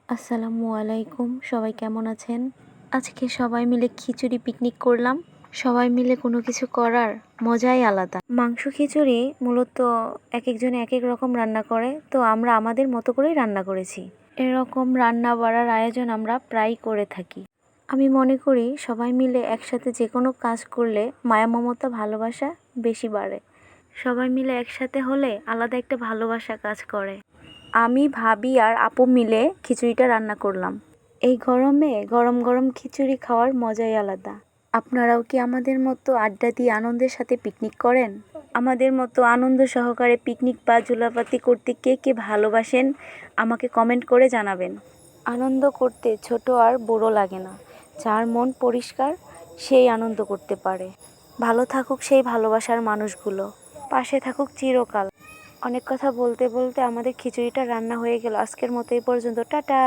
আসসালামু আলাইকুম, সবাই কেমন আছেন? আজকে সবাই মিলে খিচুড়ি পিকনিক করলাম। সবাই মিলে কোনো কিছু করার মজাই আলাদা। মাংস খিচুড়ি মূলত একেকজনে একেক রকম রান্না করে, তো আমরা আমাদের মতো করেই রান্না করেছি। এরকম রান্না বাড়ার আয়োজন আমরা প্রায়ই করে থাকি। আমি মনে করি সবাই মিলে একসাথে যে কোনো কাজ করলে মায়া মমতা ভালোবাসা বেশি বাড়ে। সবাই মিলে একসাথে হলে আলাদা একটা ভালোবাসা কাজ করে। আমি ভাবি আর আপু মিলে খিচুড়িটা রান্না করলাম। এই গরমে গরম গরম খিচুড়ি খাওয়ার মজাই আলাদা। আপনারাও কি আমাদের মতো আড্ডা দিয়ে আনন্দের সাথে পিকনিক করেন? আমাদের মতো আনন্দ সহকারে পিকনিক বা জুলাপাতি করতে কে কে ভালোবাসেন আমাকে কমেন্ট করে জানাবেন। আনন্দ করতে ছোট আর বড় লাগে না। যার মন পরিষ্কার সেই আনন্দ করতে পারে। ভালো থাকুক সেই ভালোবাসার মানুষগুলো, পাশে থাকুক চিরকাল। অনেক কথা বলতে বলতে আমাদের খিচুড়িটা রান্না হয়ে গেল। আজকের মতো এই পর্যন্ত, টাটা।